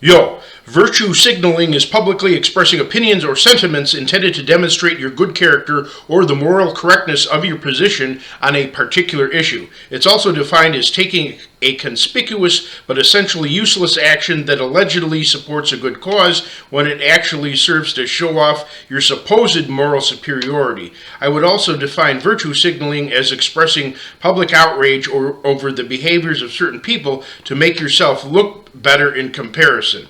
Yo, virtue signaling is publicly expressing opinions or sentiments intended to demonstrate your good character or the moral correctness of your position on a particular issue. It's also defined as taking a conspicuous but essentially useless action that allegedly supports a good cause when it actually serves to show off your supposed moral superiority. I would also define virtue signaling as expressing public outrage over the behaviors of certain people to make yourself look better in comparison.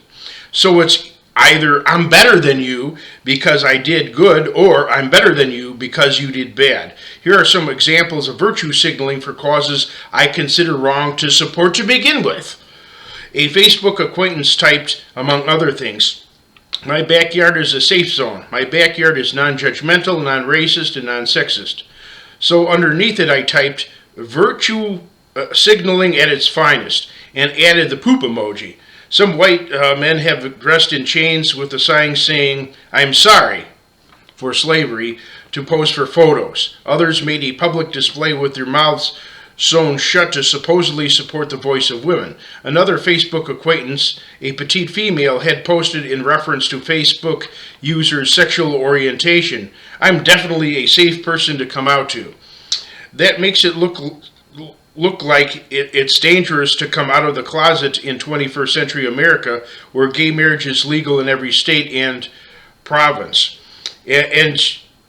So it's either I'm better than you because I did good, or I'm better than you because you did bad. Here are some examples of virtue signaling for causes I consider wrong to support to begin with. A Facebook acquaintance typed, among other things, "My backyard is a safe zone. My backyard is non-judgmental, non-racist, and non-sexist." So underneath it I typed, "Virtue signaling at its finest," and added the poop emoji. Some white men have dressed in chains with a sign saying, "I'm sorry" for slavery, to pose for photos. Others made a public display with their mouths sewn shut to supposedly support the voice of women. Another Facebook acquaintance, a petite female, had posted in reference to Facebook users' sexual orientation, "I'm definitely a safe person to come out to." That makes it look like it's dangerous to come out of the closet in 21st century America, where gay marriage is legal in every state and province. And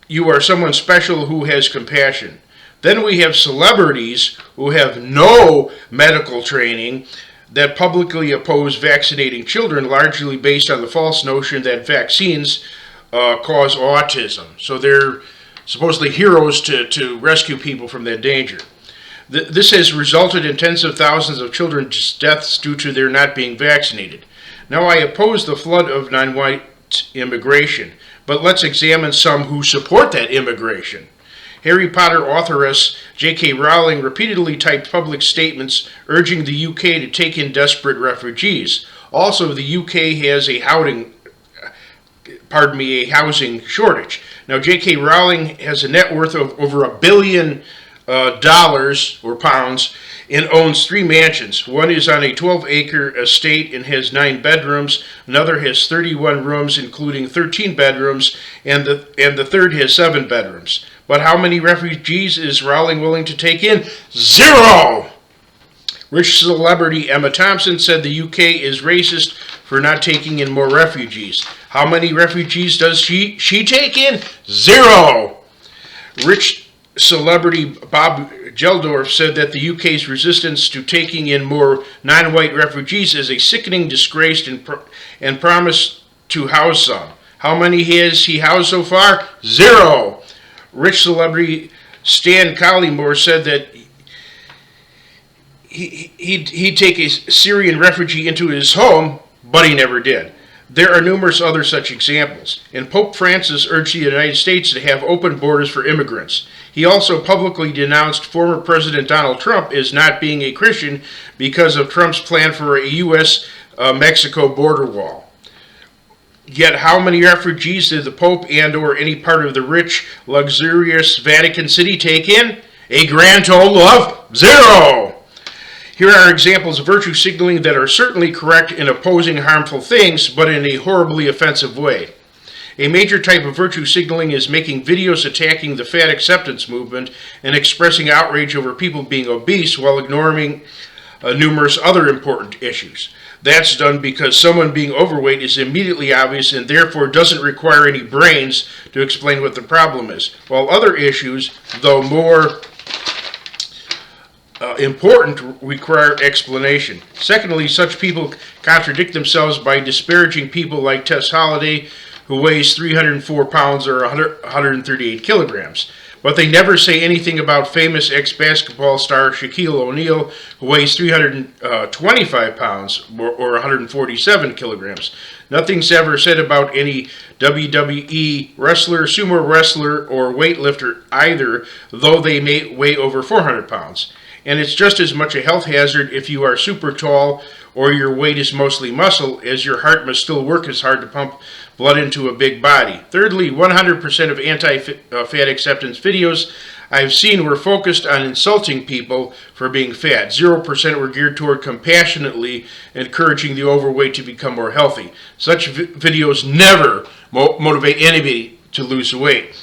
you are someone special who has compassion. Then we have celebrities who have no medical training that publicly oppose vaccinating children, largely based on the false notion that vaccines cause autism. So they're supposedly heroes to rescue people from that danger. This has resulted in tens of thousands of children's deaths due to their not being vaccinated. Now, I oppose the flood of non-white immigration, but let's examine some who support that immigration. Harry Potter authoress J.K. Rowling repeatedly typed public statements urging the UK to take in desperate refugees. Also, the UK has a housing shortage. Now, J.K. Rowling has a net worth of over $1 billion dollars or pounds and owns 3 mansions. One is on a 12-acre estate and has 9 bedrooms. Another has 31 rooms, including 13 bedrooms, and the third has 7 bedrooms. But how many refugees is Rowling willing to take in? 0! Rich celebrity Emma Thompson said the UK is racist for not taking in more refugees. How many refugees does she take in? 0! Rich celebrity Bob Geldof said that the UK's resistance to taking in more non-white refugees is a sickening disgrace and promised to house some. How many has he housed so far? 0! Rich celebrity Stan Collymore said that he'd take a Syrian refugee into his home, but he never did. There are numerous other such examples, and Pope Francis urged the United States to have open borders for immigrants. He also publicly denounced former President Donald Trump as not being a Christian because of Trump's plan for a U.S.-Mexico border wall. Yet how many refugees did the Pope and/or any part of the rich, luxurious Vatican City take in? A grand total of 0! Here are examples of virtue signaling that are certainly correct in opposing harmful things, but in a horribly offensive way. A major type of virtue signaling is making videos attacking the fat acceptance movement and expressing outrage over people being obese while ignoring numerous other important issues. That's done because someone being overweight is immediately obvious and therefore doesn't require any brains to explain what the problem is, while other issues, though more important, require explanation. Secondly, such people contradict themselves by disparaging people like Tess Holliday, who weighs 304 pounds or 138 kilograms. But they never say anything about famous ex-basketball star Shaquille O'Neal, who weighs 325 pounds or 147 kilograms. Nothing's ever said about any WWE wrestler, sumo wrestler, or weightlifter either, though they may weigh over 400 pounds. And it's just as much a health hazard if you are super tall or your weight is mostly muscle, as your heart must still work as hard to pump blood into a big body. Thirdly, 100% of anti-fat acceptance videos I've seen were focused on insulting people for being fat. 0% were geared toward compassionately encouraging the overweight to become more healthy. Such videos never motivate anybody to lose weight.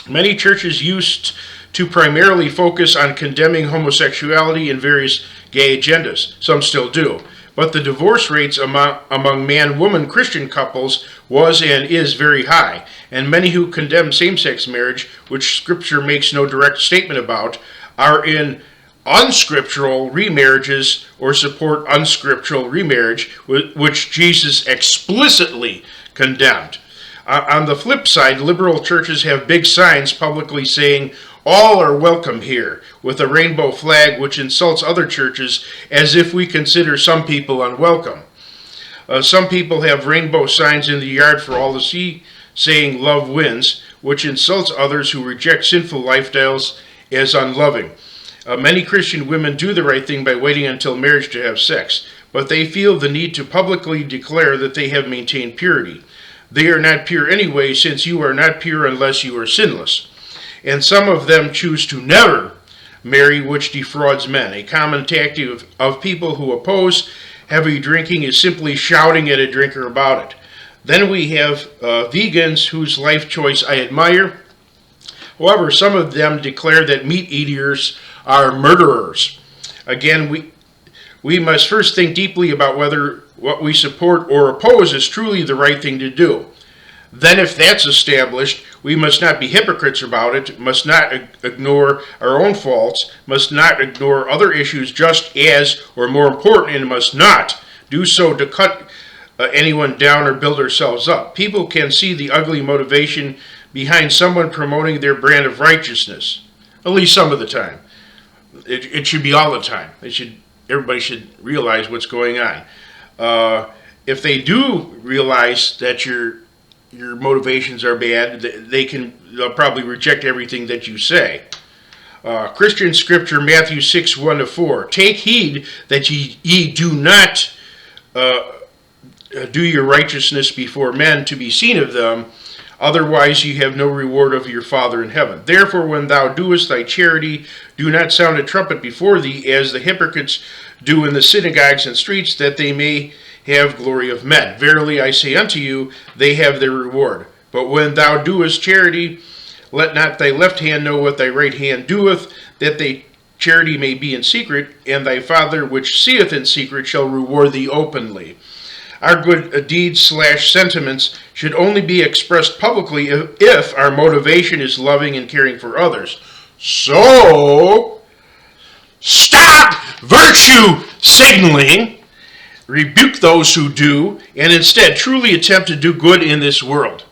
Many churches used to primarily focus on condemning homosexuality and various gay agendas. Some still do. But the divorce rates among man-woman Christian couples was and is very high, and many who condemn same-sex marriage, which Scripture makes no direct statement about, are in unscriptural remarriages or support unscriptural remarriage, which Jesus explicitly condemned. On the flip side, liberal churches have big signs publicly saying, "All are welcome here," with a rainbow flag which insults other churches as if we consider some people unwelcome. Some people have rainbow signs in the yard for all to see saying "love wins," which insults others who reject sinful lifestyles as unloving. Many Christian women do the right thing by waiting until marriage to have sex, but they feel the need to publicly declare that they have maintained purity. They are not pure anyway, since you are not pure unless you are sinless. And some of them choose to never marry, which defrauds men. A common tactic of people who oppose heavy drinking is simply shouting at a drinker about it. Then we have vegans whose life choice I admire. However, some of them declare that meat eaters are murderers. Again, we must first think deeply about whether what we support or oppose is truly the right thing to do. Then, if that's established, we must not be hypocrites about it, must not ignore our own faults, must not ignore other issues just as or more important, and must not do so to cut anyone down or build ourselves up. People can see the ugly motivation behind someone promoting their brand of righteousness, at least some of the time. It should be all the time. Everybody should realize what's going on. If they do realize that your motivations are bad, they'll probably reject everything that you say. Christian scripture, Matthew 6, 1-4. Take heed that ye do not do your righteousness before men to be seen of them, otherwise ye have no reward of your Father in heaven. Therefore, when thou doest thy charity, do not sound a trumpet before thee, as the hypocrites do in the synagogues and streets, that they may have glory of men. Verily I say unto you, they have their reward. But when thou doest charity, let not thy left hand know what thy right hand doeth, that thy charity may be in secret, and thy Father which seeth in secret shall reward thee openly. Our good deeds/sentiments should only be expressed publicly if our motivation is loving and caring for others. So, stop virtue signaling, rebuke those who do, and instead truly attempt to do good in this world.